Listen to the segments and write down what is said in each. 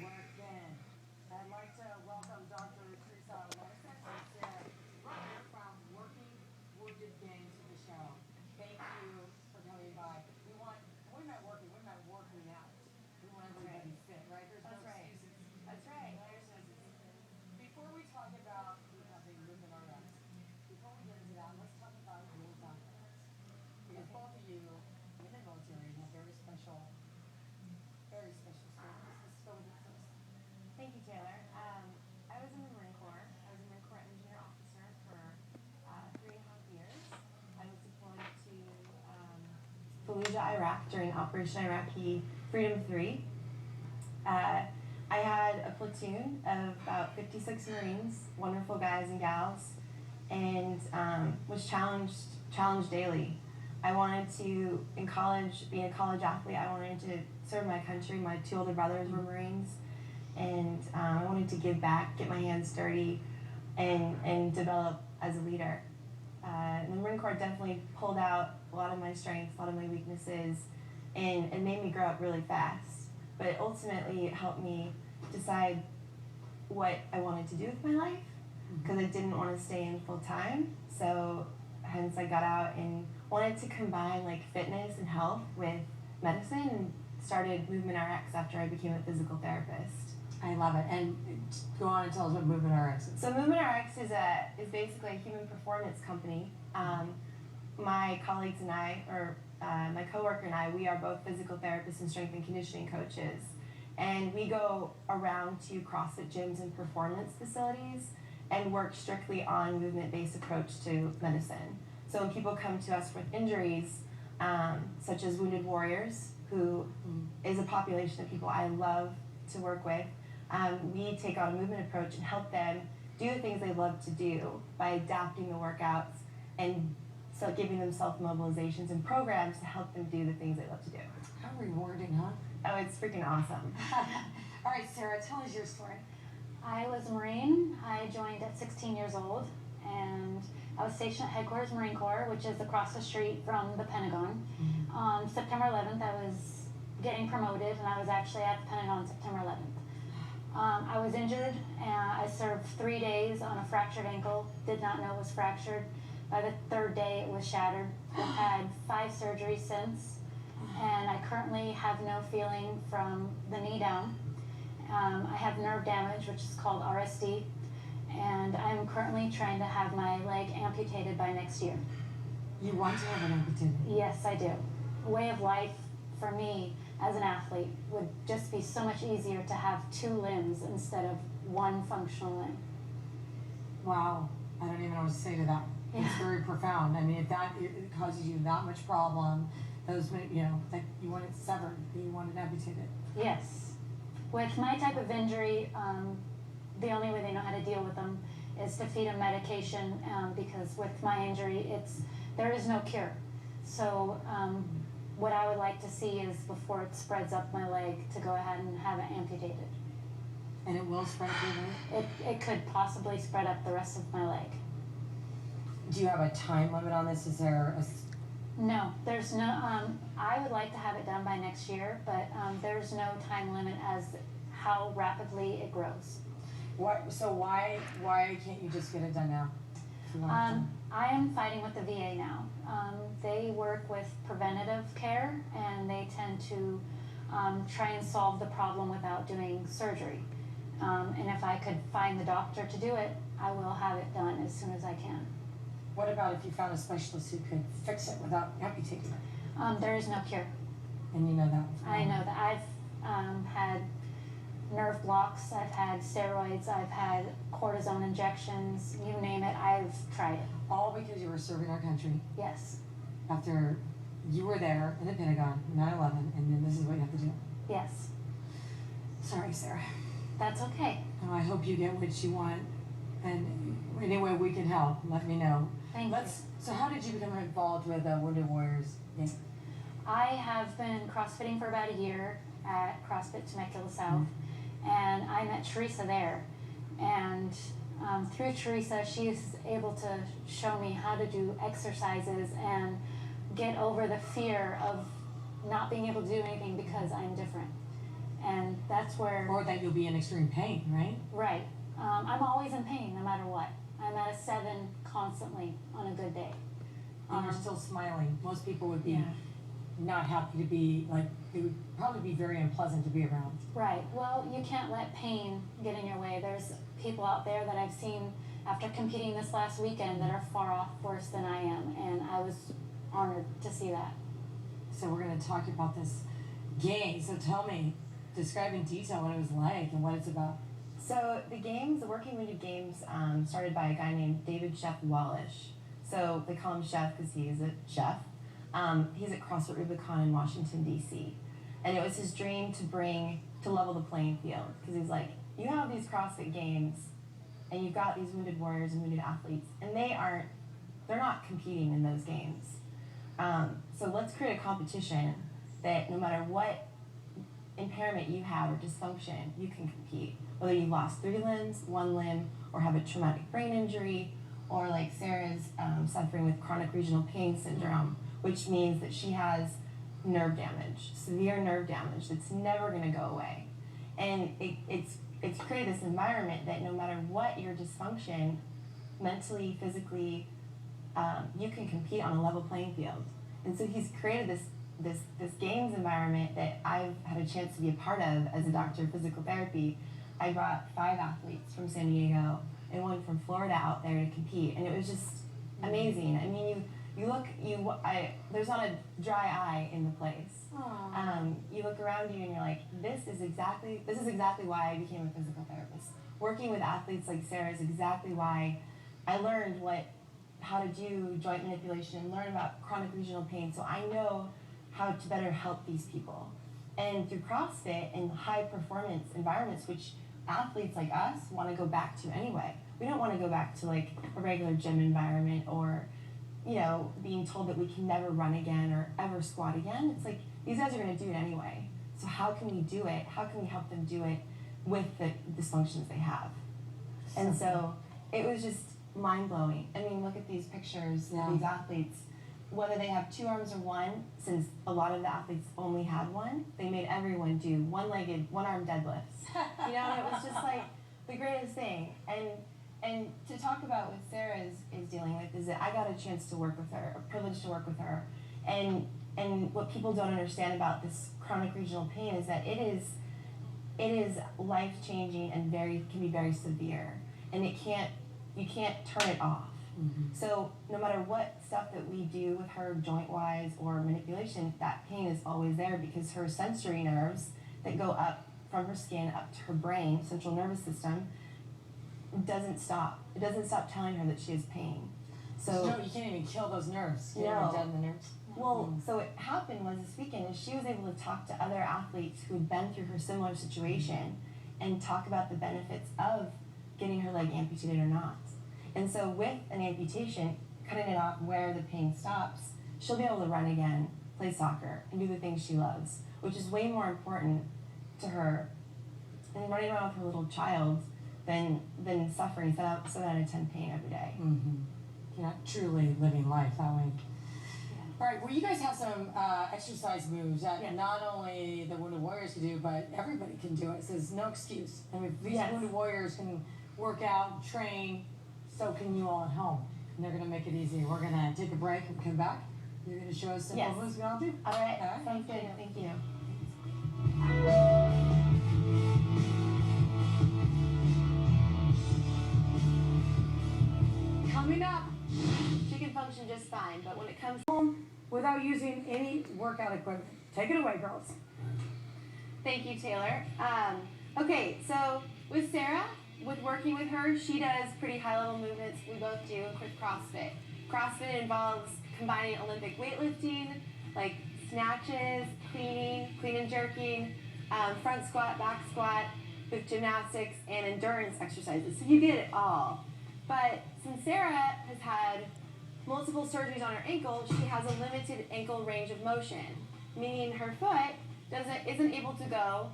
Working. I'd like to welcome Dr. Theresa Larson and Sarah Rucker from Working Wounded Gang to the show. Thank you for coming by. We're not working out. We want everybody fit, right? There's no excuses. That's right. No excuses. Before we talk about the movement RX, before we get into that, let's talk about your backgrounds. Because both of you in the military have very special stories. Let's go with it first. Thank you, Taylor. I was in the Marine Corps. I was a Marine Corps engineer officer for 3.5 years. I was deployed to Fallujah, Iraq during Operation Iraqi Freedom 3. I had a platoon of about 56 Marines, wonderful guys and gals, and was challenged daily. I wanted to, in college, being a college athlete, I wanted to serve my country. My two older brothers were Marines, and I wanted to give back, get my hands dirty, and develop as a leader. The Marine Corps definitely pulled out a lot of my strengths, a lot of my weaknesses, and it made me grow up really fast. But ultimately, it helped me decide what I wanted to do with my life, because I didn't want to stay in full time. So hence I got out and wanted to combine like fitness and health with medicine, and started Movement RX after I became a physical therapist. I love it. And go on and tell us what Movement RX is. So Movement RX is basically a human performance company. My colleagues and I, or my coworker and I, we are both physical therapists and strength and conditioning coaches. And we go around to CrossFit gyms and performance facilities and work strictly on movement-based approach to medicine. So when people come to us with injuries, such as wounded warriors, who is a population of people I love to work with, we take on a movement approach and help them do the things they love to do by adapting the workouts and so giving them self-mobilizations and programs to help them do the things they love to do. How rewarding, huh? Oh, it's freaking awesome. All right, Sarah, tell us your story. I was a Marine. I joined at 16 years old, and I was stationed at Headquarters Marine Corps, which is across the street from the Pentagon. On September 11th, I was getting promoted, and I was actually at the Pentagon September 11th. I was injured, and I served 3 days on a fractured ankle. Did not know it was fractured. By the third day, it was shattered. I've had 5 surgeries since, and I currently have no feeling from the knee down. I have nerve damage, which is called RSD, and I'm currently trying to have my leg amputated by next year. You want to have an amputated? Yes, I do. Way of life for me as an athlete would just be so much easier to have 2 limbs instead of 1 functional limb. Wow, I don't even know what to say to that. Yeah. It's very profound. I mean, if it causes you that much problem, those, like you want it severed, you want it amputated. Yes. With my type of injury, the only way they know how to deal with them is to feed them medication, because with my injury, there is no cure. So what I would like to see is, before it spreads up my leg, to go ahead and have it amputated. And it will spread through it? It could possibly spread up the rest of my leg. Do you have a time limit on this? Is there a... No, there's no, I would like to have it done by next year, but there's no time limit as how rapidly it grows. So why can't you just get it done now? If you want to? I am fighting with the VA now. They work with preventative care, and they tend to try and solve the problem without doing surgery. And if I could find the doctor to do it, I will have it done as soon as I can. What about if you found a specialist who could fix it without amputating it? There is no cure. And you know that? I know that. I've had nerve blocks, I've had steroids, I've had cortisone injections, you name it, I've tried it. All because you were serving our country. Yes. After you were there in the Pentagon, 9/11, and then this is what you have to do. Yes. Sorry, Sarah. That's okay. I hope you get what you want, and any way we can help, let me know. Thank you. So how did you become involved with Wounded Warriors? Yeah. I have been CrossFitting for about a year at CrossFit Temecula South, and I met Theresa there. And through Theresa, she's able to show me how to do exercises and get over the fear of not being able to do anything because I'm different. And that's where... Or that you'll be in extreme pain, right? Right. I'm always in pain, no matter what. I'm at a 7 constantly on a good day. And you're still smiling. Most people would be not happy to be, like, it would probably be very unpleasant to be around. Right. Well, you can't let pain get in your way. There's people out there that I've seen after competing this last weekend that are far off worse than I am, and I was honored to see that. So we're going to talk about this game. So tell me, describe in detail what it was like and what it's about. So the games, the Working Wounded Games, started by a guy named David Chef Wallish. So they call him Chef because he is a chef. He's at CrossFit Rubicon in Washington, D.C. And it was his dream to level the playing field. Because he's like, you have these CrossFit Games, and you've got these wounded warriors and wounded athletes, and they're not competing in those games. So let's create a competition that no matter what impairment you have or dysfunction, you can compete. Whether you lost 3 limbs, 1 limb, or have a traumatic brain injury, or like Sarah's suffering with chronic regional pain syndrome, which means that she has nerve damage, severe nerve damage that's never going to go away. And it's created this environment that no matter what your dysfunction, mentally, physically, you can compete on a level playing field. And so he's created this games environment that I've had a chance to be a part of as a doctor of physical therapy. I brought 5 athletes from San Diego and 1 from Florida out there to compete, and it was just amazing. I mean, there's not a dry eye in the place. You look around you and you're like, this is exactly why I became a physical therapist. Working with athletes like Sarah is exactly why I learned how to do joint manipulation and learn about chronic regional pain, so I know how to better help these people. And through CrossFit and high performance environments, which athletes like us want to go back to anyway. We don't want to go back to like a regular gym environment or, being told that we can never run again or ever squat again. It's like, these guys are going to do it anyway. So how can we do it? How can we help them do it with the dysfunctions they have? And so it was just mind-blowing. I mean, look at these pictures of these athletes. Whether they have 2 arms or 1, since a lot of the athletes only had 1, they made everyone do one-legged, one-arm deadlifts. And it was just like the greatest thing. And to talk about what Sarah is dealing with is that I got a chance to work with her, a privilege to work with her. And what people don't understand about this chronic regional pain is that it is life-changing and can be very severe. And you can't turn it off. Mm-hmm. So no matter what stuff that we do with her joint-wise or manipulation, that pain is always there because her sensory nerves that go up from her skin up to her brain, central nervous system, doesn't stop. It doesn't stop telling her that she has pain. So no, you can't even kill those nerves. You can't even deaden the nerves. Well, so what happened was this weekend is she was able to talk to other athletes who had been through her similar situation and talk about the benefits of getting her leg amputated or not. And so with an amputation, cutting it off where the pain stops, she'll be able to run again, play soccer, and do the things she loves, which is way more important to her than running around with her little child than suffering 7 out of 10 pain every day. Mm-hmm. You're not truly living life that way. Yeah. All right, well, you guys have some exercise moves that not only the Wounded Warriors can do, but everybody can do it. So there's no excuse. I mean, if these Wounded Warriors can work out, train, so can you all at home. And they're going to make it easy. We're going to take a break and come back. You're going to show us simple moves we all do? All right. Sounds good. Thank you. Coming up, she can function just fine, but when it comes home without using any workout equipment. Take it away, girls. Thank you, Taylor. Okay, so with Sarah, with working with her, she does pretty high-level movements we both do with CrossFit. CrossFit involves combining Olympic weightlifting, like snatches, clean and jerking, front squat, back squat, with gymnastics and endurance exercises. So you get it all. But since Sarah has had multiple surgeries on her ankle, she has a limited ankle range of motion, meaning her foot isn't able to go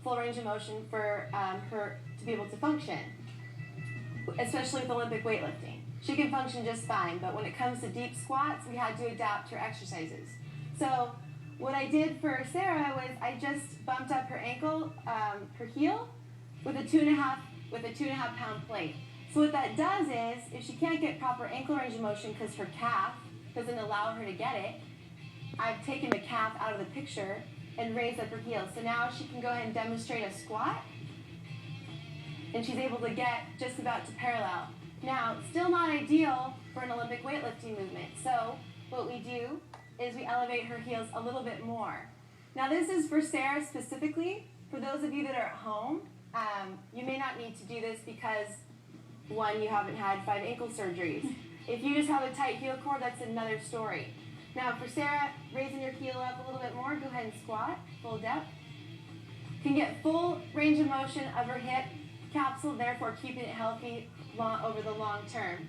full range of motion for her to be able to function, especially with Olympic weightlifting. She can function just fine, but when it comes to deep squats, we had to adapt her exercises. So what I did for Sarah was I just bumped up her ankle, her heel, with a 2.5 pound plate. So what that does is, if she can't get proper ankle range of motion because her calf doesn't allow her to get it, I've taken the calf out of the picture and raised up her heel. So now she can go ahead and demonstrate a squat, and she's able to get just about to parallel. Now, still not ideal for an Olympic weightlifting movement. So what we do is we elevate her heels a little bit more. Now this is for Sarah specifically. For those of you that are at home, you may not need to do this because, one, you haven't had 5 ankle surgeries. If you just have a tight heel core, that's another story. Now for Sarah, raising your heel up a little bit more, go ahead and squat, full depth. Can get full range of motion of her hip capsule, therefore keeping it healthy over the long term.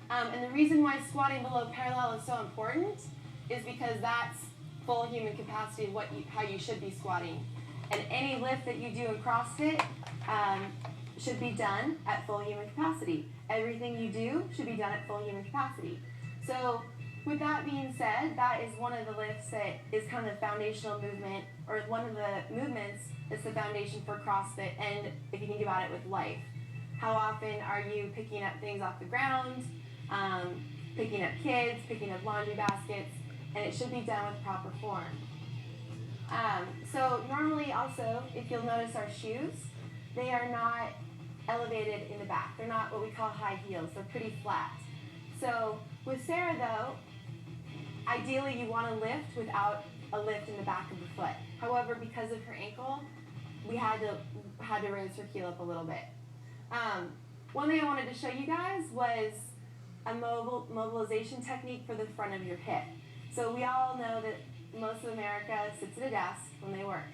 And the reason why squatting below parallel is so important is because that's full human capacity of how you should be squatting. And any lift that you do in CrossFit should be done at full human capacity. Everything you do should be done at full human capacity. So with that being said, that is one of the lifts that is kind of the foundational movement, or one of the movements that's the foundation for CrossFit, and if you think about it with life. How often are you picking up things off the ground, picking up kids, picking up laundry baskets, and it should be done with proper form. So normally also, if you'll notice our shoes, they are not elevated in the back. They're not what we call high heels. They're pretty flat. So with Sarah though, ideally you want to lift without a lift in the back of the foot. However, because of her ankle, we had to raise her heel up a little bit. One thing I wanted to show you guys was a mobilization technique for the front of your hip. So we all know that most of America sits at a desk when they work.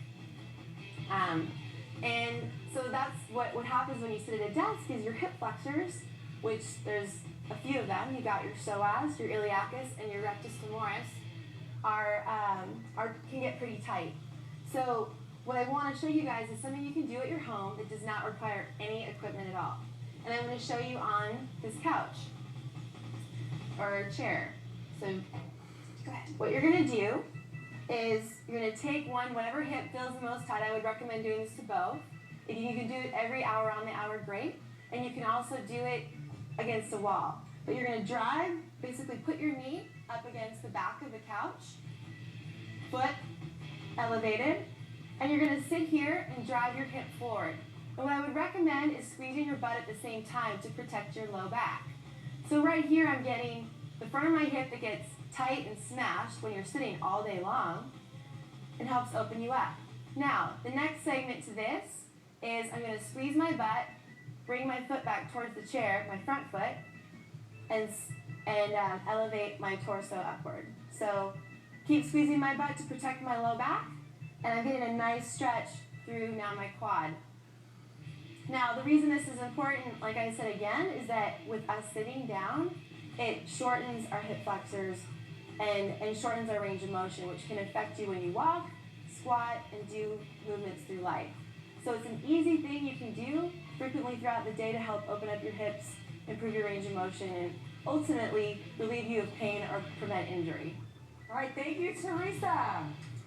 And so that's what happens when you sit at a desk is your hip flexors, which there's a few of them. You got your psoas, your iliacus, and your rectus femoris can get pretty tight. So what I want to show you guys is something you can do at your home that does not require any equipment at all. And I'm going to show you on this couch or chair. So go ahead. What you're going to do is you're going to take whatever hip feels the most tight. I would recommend doing this to both. If you can do it every hour on the hour, great. And you can also do it against the wall. But you're going to drive, basically put your knee up against the back of the couch, foot elevated, and you're going to sit here and drive your hip forward. And what I would recommend is squeezing your butt at the same time to protect your low back. So right here I'm getting the front of my hip that gets tight and smashed when you're sitting all day long and helps open you up. Now, the next segment to this is I'm going to squeeze my butt, bring my foot back towards the chair, my front foot, and elevate my torso upward. So keep squeezing my butt to protect my low back, and I'm getting a nice stretch through now my quad. Now, the reason this is important, like I said again, is that with us sitting down, it shortens our hip flexors and shortens our range of motion, which can affect you when you walk, squat, and do movements through life. So it's an easy thing you can do frequently throughout the day to help open up your hips, improve your range of motion, and ultimately relieve you of pain or prevent injury. All right, thank you, Theresa.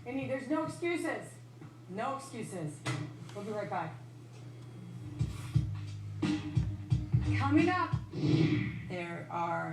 And there's no excuses. No excuses. We'll be right back. Coming up, there are